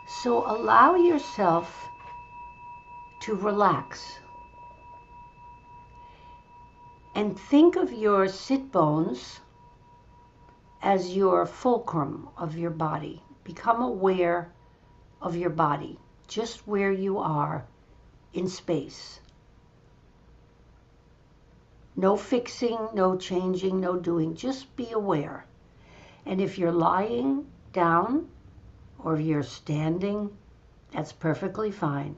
So allow yourself to relax. And think of your sit bones as your fulcrum of your body. Become aware of your body, just where you are in space. No fixing, no changing, no doing. Just be aware. And if you're lying down or if you're standing, that's perfectly fine.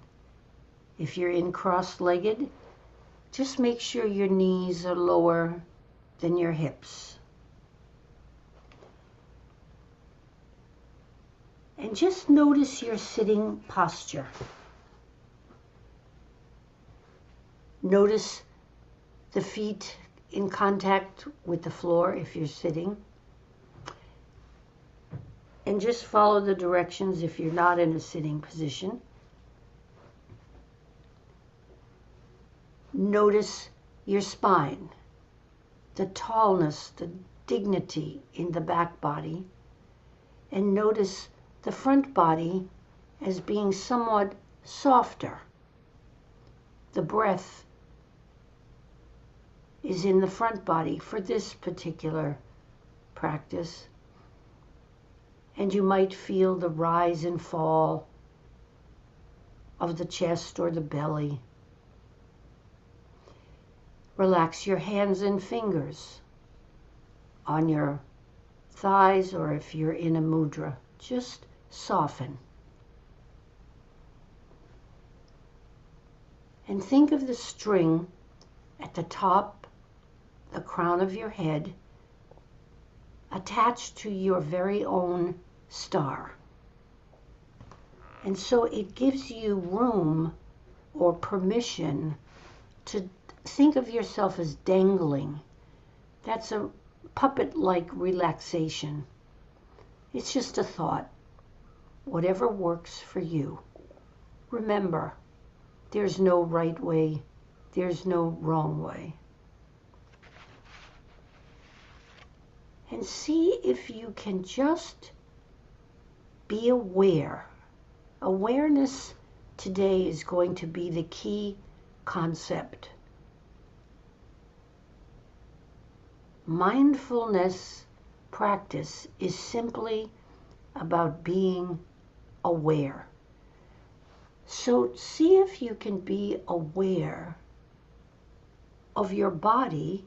If you're in cross-legged, just make sure your knees are lower than your hips. And just notice your sitting posture. Notice the feet in contact with the floor if you're sitting. And just follow the directions if you're not in a sitting position. Notice your spine, the tallness, the dignity in the back body. And notice the front body as being somewhat softer. The breath is in the front body for this particular practice. And you might feel the rise and fall of the chest or the belly. Relax your hands and fingers on your thighs, or if you're in a mudra, just soften. And think of the string at the top, the crown of your head, attached to your very own star. And so it gives you room or permission to think of yourself as dangling. That's a puppet-like relaxation. It's just a thought. Whatever works for you. Remember, there's no right way, there's no wrong way. And see if you can just be aware. Awareness today is going to be the key concept. Mindfulness practice is simply about being aware. So see if you can be aware of your body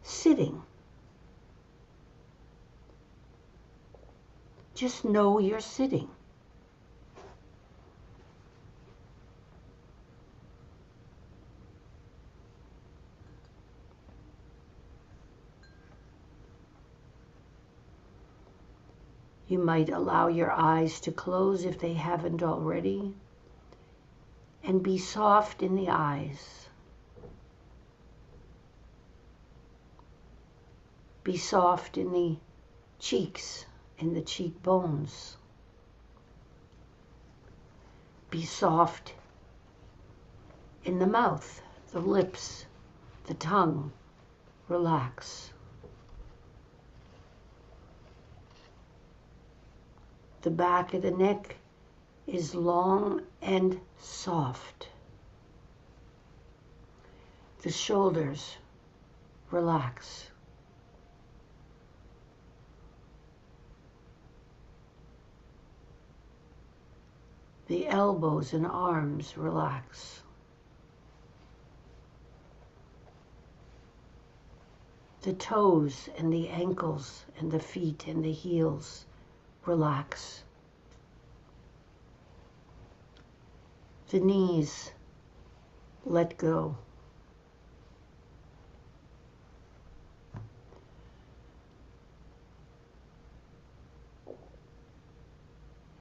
sitting. Just know you're sitting. You might allow your eyes to close if they haven't already, and be soft in the eyes. Be soft in the cheeks and the cheekbones. Be soft in the mouth, the lips, the tongue. Relax. The back of the neck is long and soft. The shoulders, relax. The elbows and arms, relax. The toes and the ankles and the feet and the heels, relax. The knees, let go.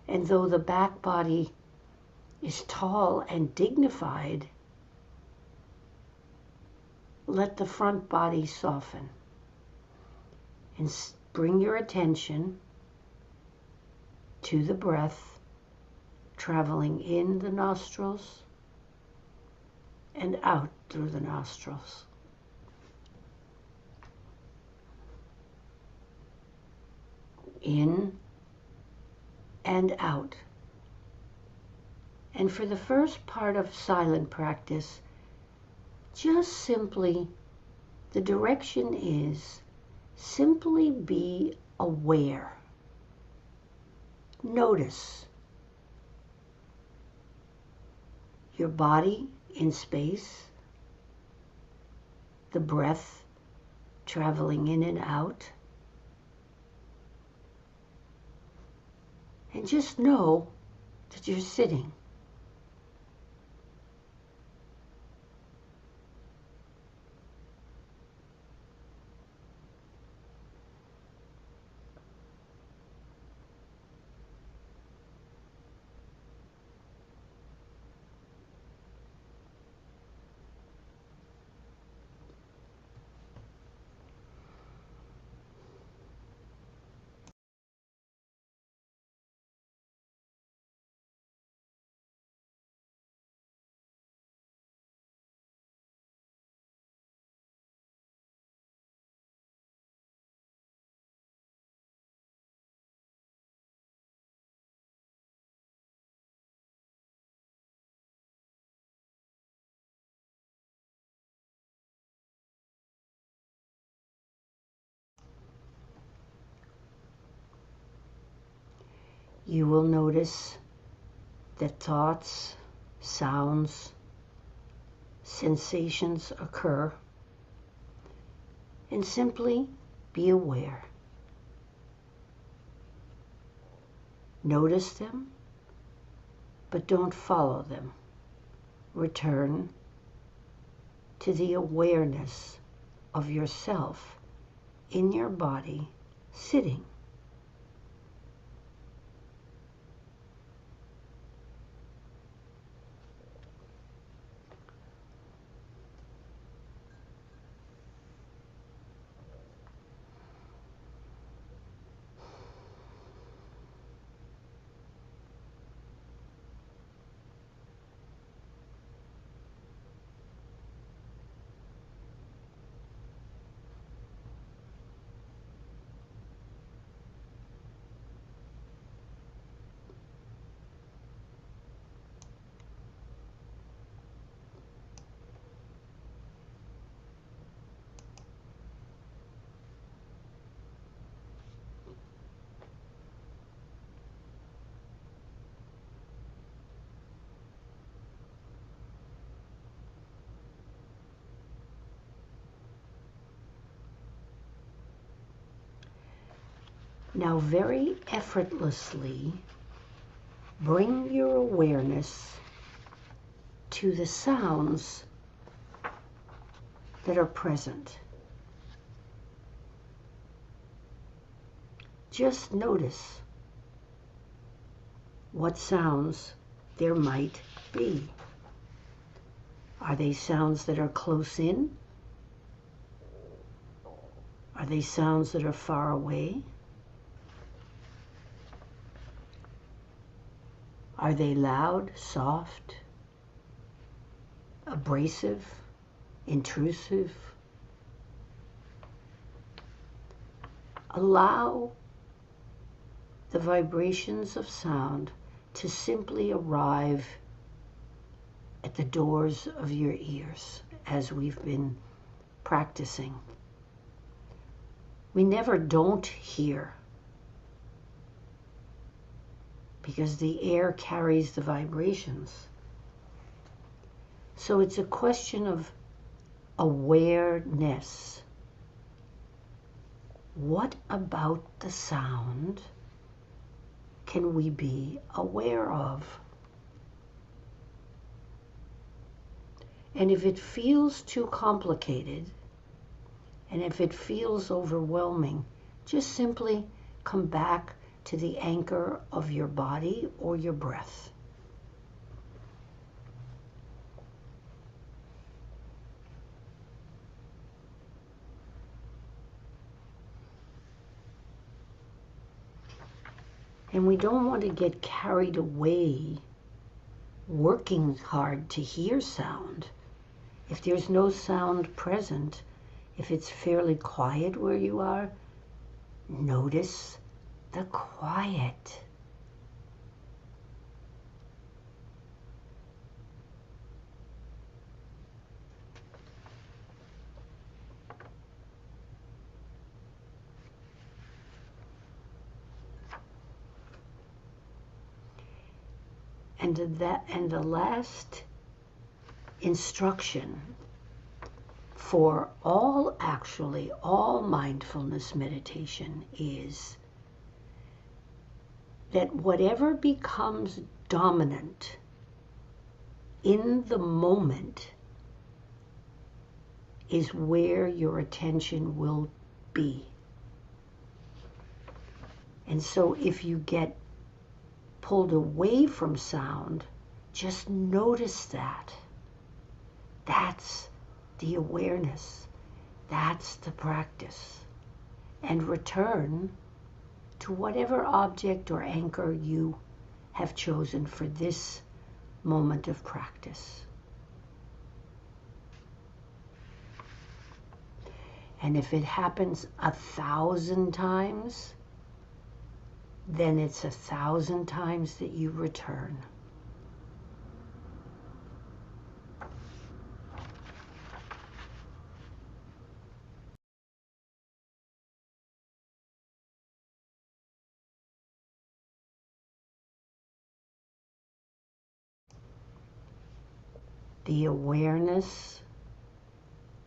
And though the back body is tall and dignified, let the front body soften. And bring your attention to the breath traveling in the nostrils and out through the nostrils. In and out And for the first part of silent practice, just simply, the direction is simply be aware. Notice your body in space, the breath traveling in and out, and just know that you're sitting. You will notice that thoughts, sounds, sensations occur, and simply be aware. Notice them, but don't follow them. Return to the awareness of yourself in your body, sitting. Now very effortlessly bring your awareness to the sounds that are present. Just notice what sounds there might be. Are they sounds that are close in? Are they sounds that are far away? Are they loud, soft, abrasive, intrusive? Allow the vibrations of sound to simply arrive at the doors of your ears as we've been practicing. We never don't hear, because the air carries the vibrations. So it's a question of awareness. What about the sound can we be aware of? And if it feels too complicated, and if it feels overwhelming, just simply come back to the anchor of your body or your breath. And we don't want to get carried away working hard to hear sound. If there's no sound present, if it's fairly quiet where you are, notice the quiet. And the last instruction for all mindfulness meditation is that whatever becomes dominant in the moment is where your attention will be. And so if you get pulled away from sound, just notice that. That's the awareness. That's the practice. And return to whatever object or anchor you have chosen for this moment of practice. And if it happens 1,000 times, then it's 1,000 times that you return. The awareness,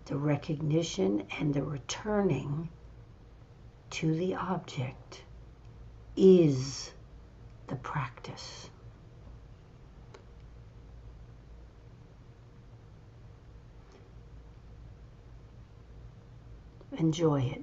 the recognition, and the returning to the object is the practice. Enjoy it.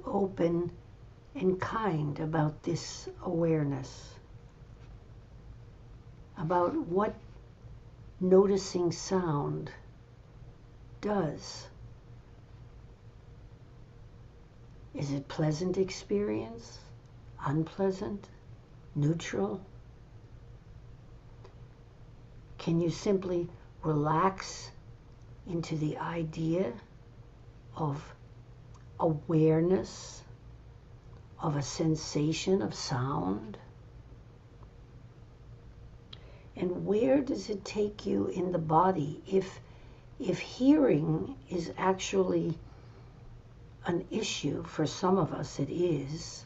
open and kind about this awareness, about what noticing sound does. Is it pleasant experience? Unpleasant? Neutral? Can you simply relax into the idea of awareness of a sensation of sound? And where does it take you in the body? If hearing is actually an issue, for some of us it is,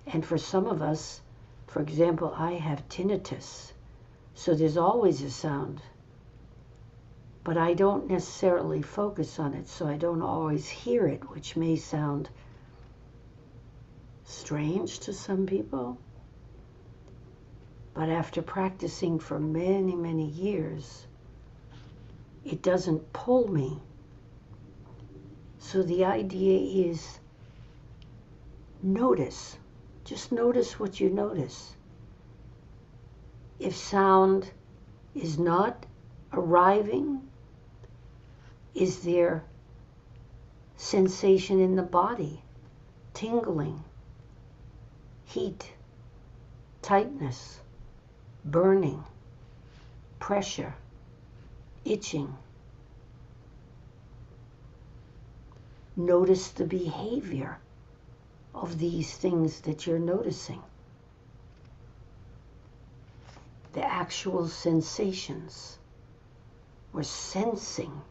and for some of us, for example, I have tinnitus, so there's always a sound, but I don't necessarily focus on it, so I don't always hear it, which may sound strange to some people. But after practicing for many, many years, it doesn't pull me. So the idea is notice. Just notice what you notice. If sound is not arriving, is there sensation in the body? Tingling, heat, tightness, burning, pressure, itching. Notice the behavior of these things that you're noticing. The actual sensations. We're sensing.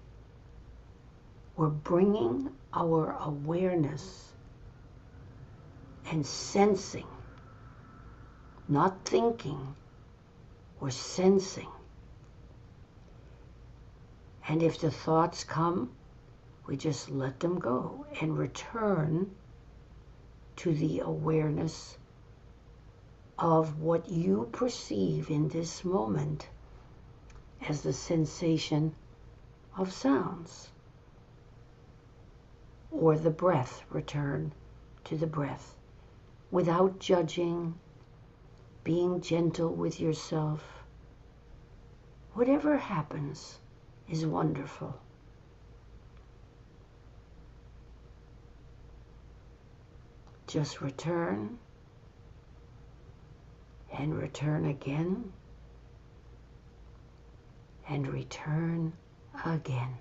We're bringing our awareness and sensing, not thinking. We're sensing. And if the thoughts come, we just let them go and return to the awareness of what you perceive in this moment as the sensation of sounds. Or the breath, return to the breath without judging, being gentle with yourself. Whatever happens is wonderful. Just return and return again and return again.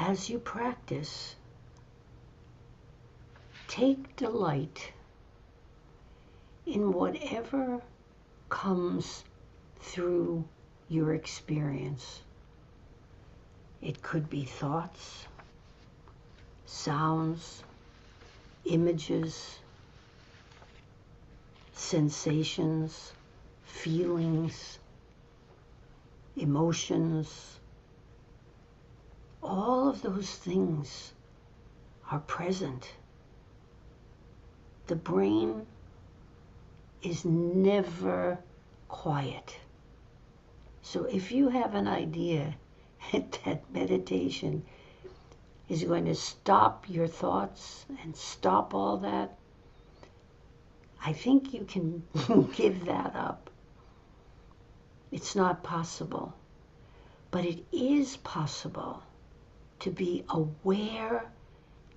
as you practice, take delight in whatever comes through your experience. It could be thoughts, sounds, images, sensations, feelings, emotions. All of those things are present. The brain is never quiet. So if you have an idea that meditation is going to stop your thoughts and stop all that, I think you can give that up. It's not possible. But it is possible to be aware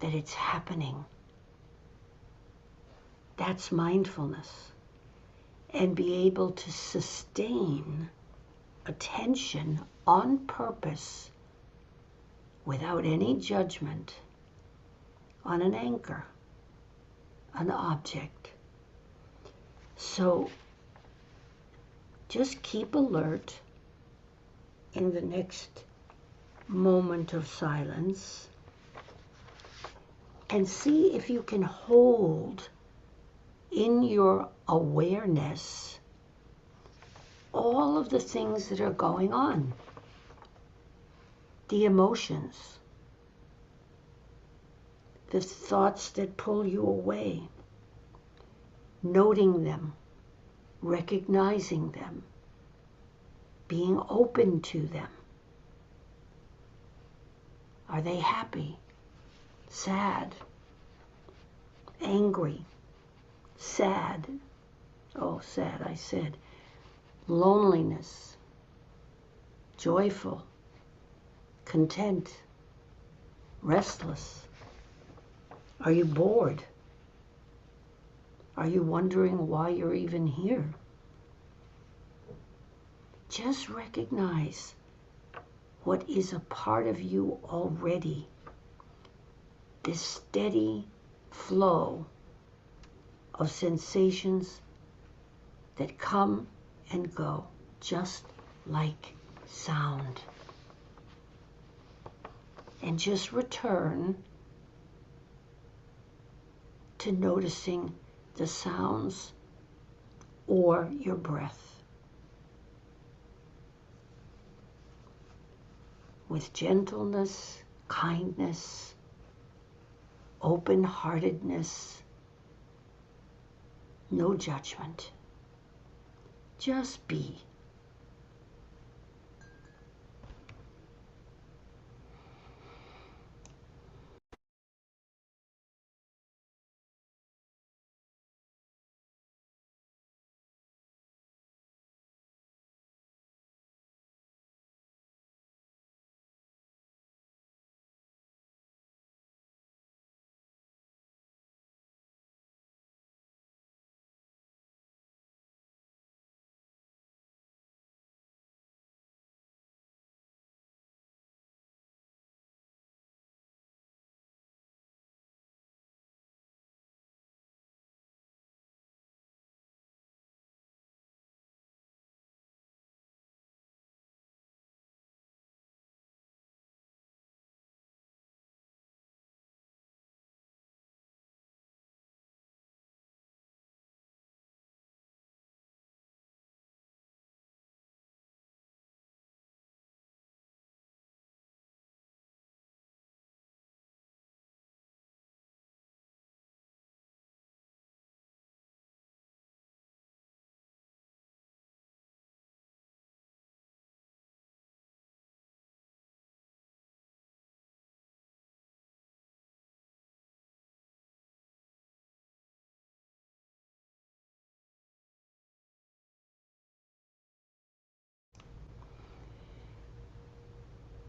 that it's happening. That's mindfulness. And be able to sustain attention on purpose without any judgment on an anchor, an object. So just keep alert in the next moment of silence and see if you can hold in your awareness all of the things that are going on, the emotions, the thoughts that pull you away, noting them, recognizing them, being open to them. Are they happy, sad, angry, sad? Oh, sad, I said. Loneliness, joyful, content, restless. Are you bored? Are you wondering why you're even here? Just recognize what is a part of you already. This steady flow of sensations that come and go, just like sound. And just return to noticing the sounds or your breath. With gentleness, kindness, open-heartedness, no judgment. Just be.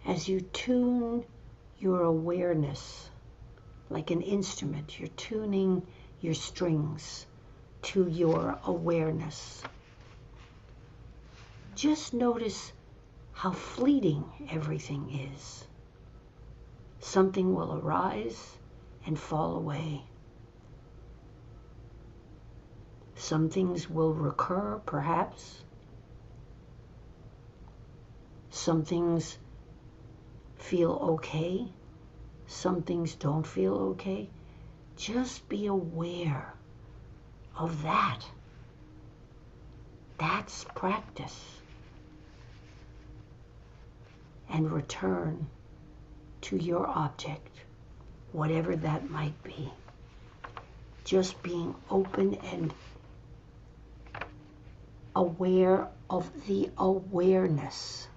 As you tune your awareness, like an instrument, you're tuning your strings to your awareness. Just notice how fleeting everything is. Something will arise and fall away. Some things will recur, perhaps. Some things feel okay. Some things don't feel okay. Just be aware of that. That's practice. And return to your object, whatever that might be. Just being open and aware of the awareness.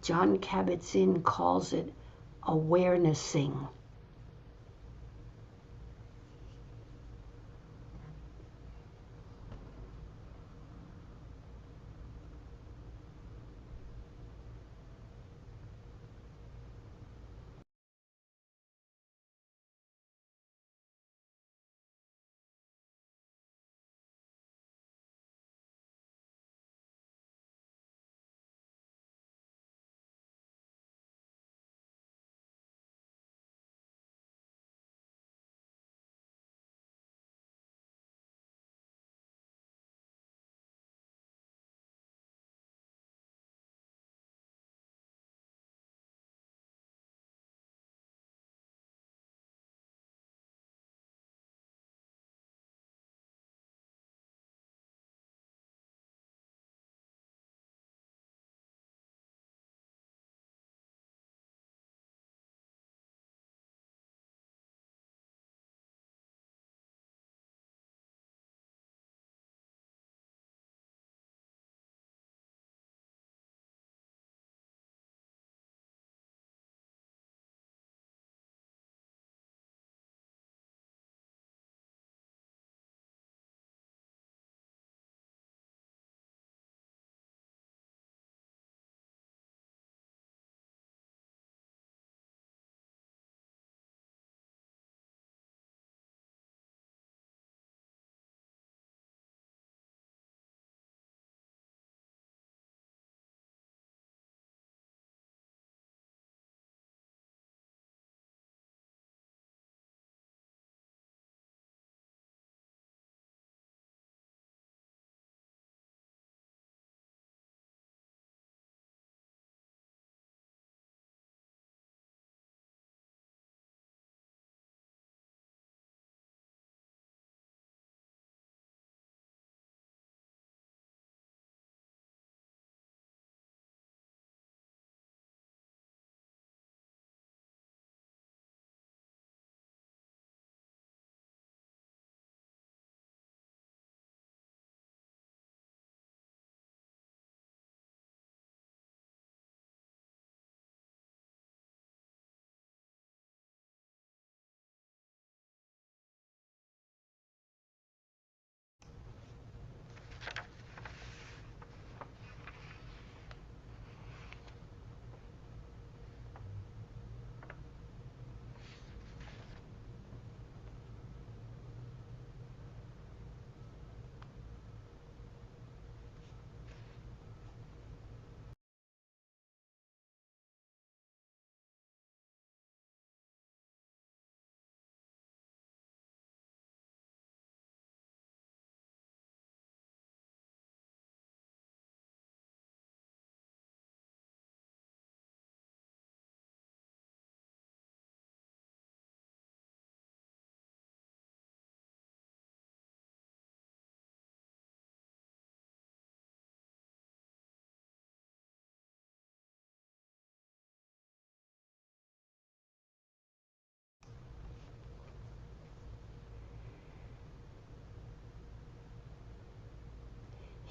John Kabat-Zinn calls it awarenessing.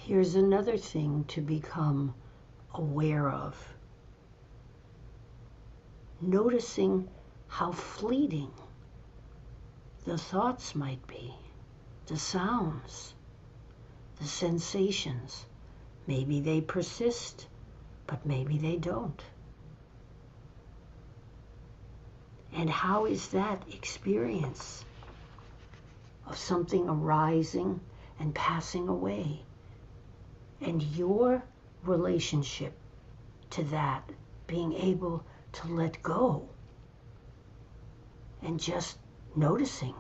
Here's another thing to become aware of. Noticing how fleeting the thoughts might be, the sounds, the sensations. Maybe they persist, but maybe they don't. And how is that experience of something arising and passing away, and your relationship to that, being able to let go and just noticing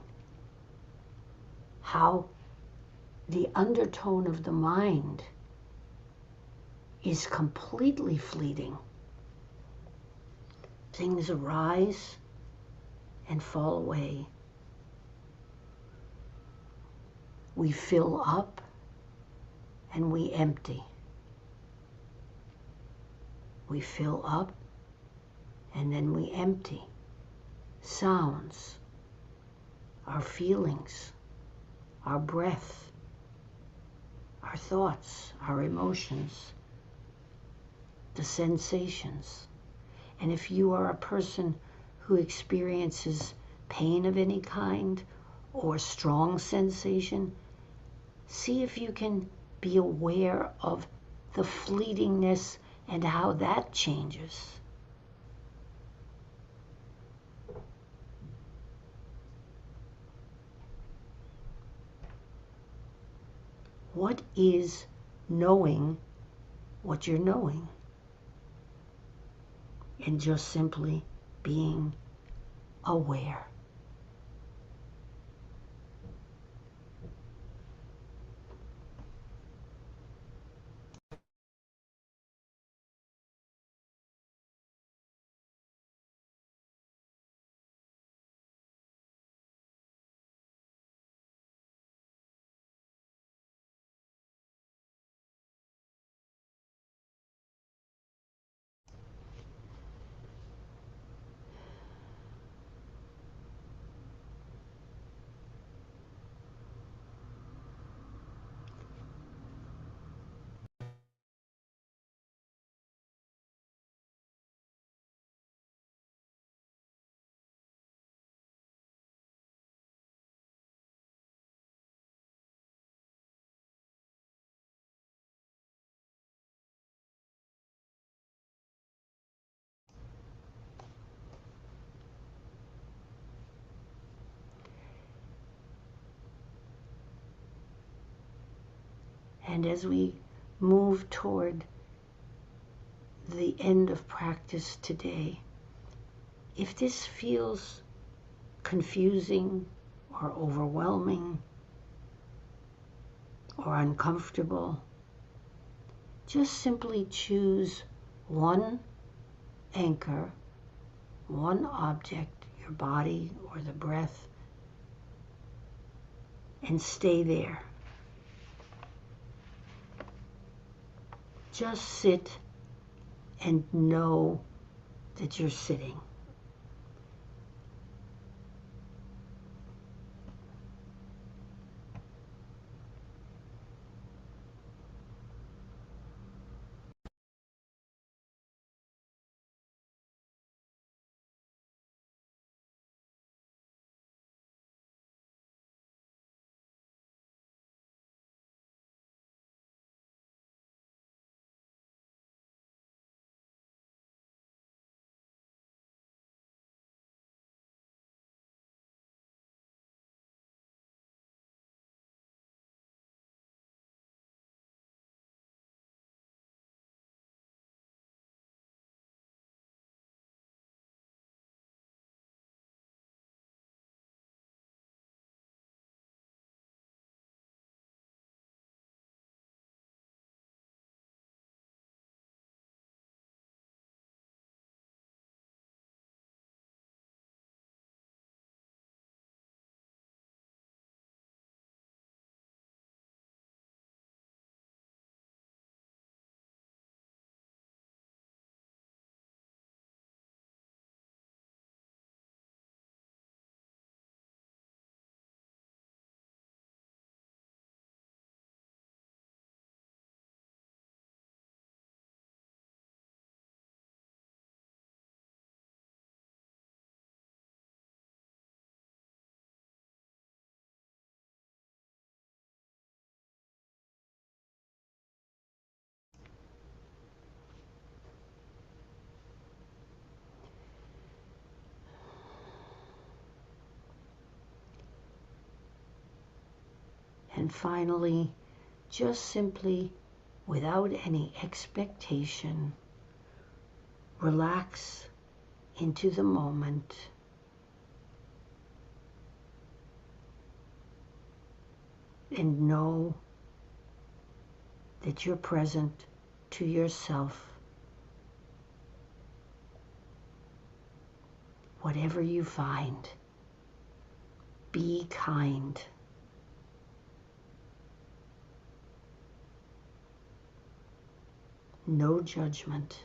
how the undertone of the mind is completely fleeting. Things arise and fall away. We fill up and we empty. We fill up and then we empty. Sounds, our feelings, our breath, our thoughts, our emotions, the sensations. And if you are a person who experiences pain of any kind or strong sensation, see if you can be aware of the fleetingness and how that changes. What is knowing what you're knowing? And just simply being aware. And as we move toward the end of practice today, if this feels confusing or overwhelming or uncomfortable, just simply choose one anchor, one object, your body or the breath, and stay there. Just sit and know that you're sitting. And finally, just simply, without any expectation, relax into the moment and know that you're present to yourself. Whatever you find, be kind. No judgment.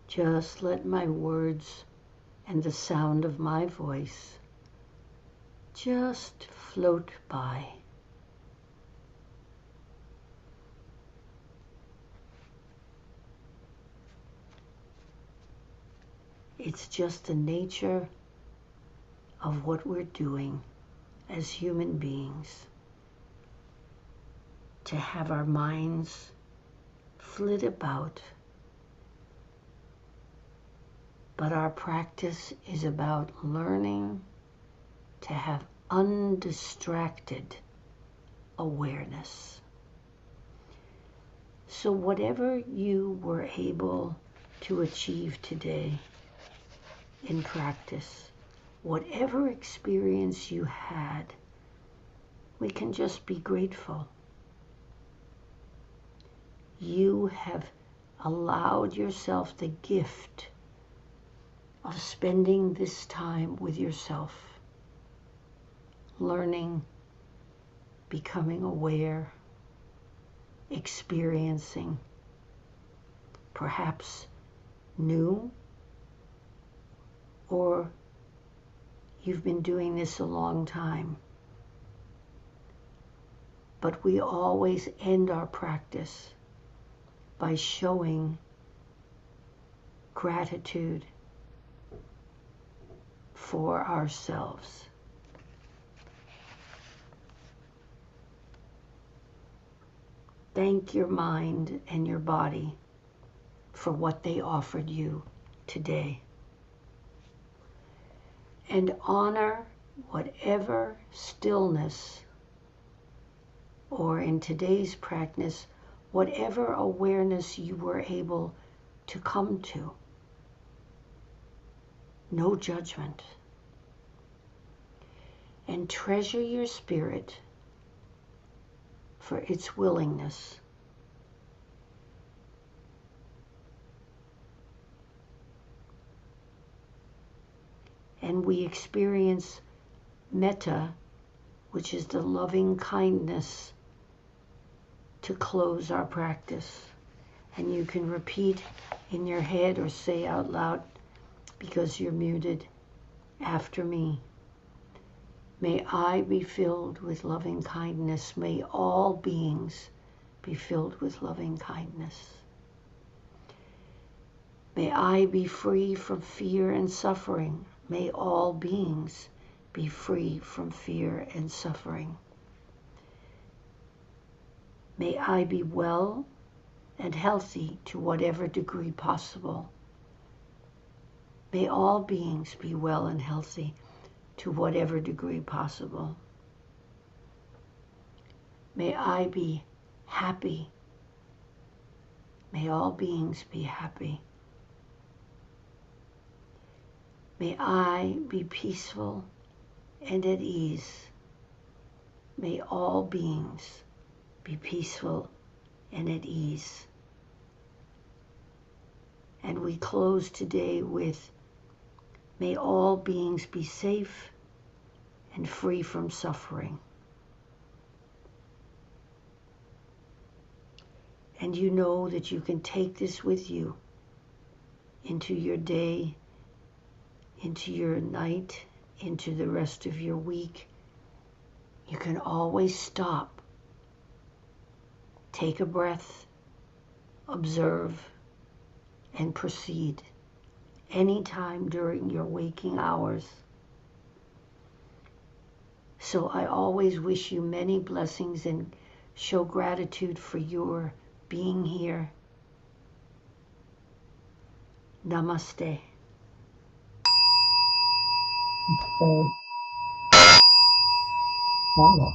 Just let my words and the sound of my voice just float by. It's just the nature of what we're doing as human beings, to have our minds flit about. But our practice is about learning to have undistracted awareness. So whatever you were able to achieve today in practice, whatever experience you had, we can just be grateful. You have allowed yourself the gift of spending this time with yourself, learning, becoming aware, experiencing, perhaps new, or you've been doing this a long time. But we always end our practice by showing gratitude for ourselves. Thank your mind and your body for what they offered you today. And honor whatever stillness, or in today's practice, whatever awareness you were able to come to. No judgment. And treasure your spirit for its willingness. And we experience metta, which is the loving kindness, to close our practice. And you can repeat in your head or say out loud, because you're muted, after me. May I be filled with loving kindness. May all beings be filled with loving kindness. May I be free from fear and suffering. May all beings be free from fear and suffering. May I be well and healthy to whatever degree possible. May all beings be well and healthy to whatever degree possible. May I be happy May all beings be happy. May I be peaceful and at ease. May all beings be peaceful and at ease. And we close today with, may all beings be safe and free from suffering. And you know that you can take this with you into your day, into your night, into the rest of your week. You can always stop, take a breath, observe, and proceed anytime during your waking hours. So I always wish you many blessings and show gratitude for your being here. Namaste. So, wow,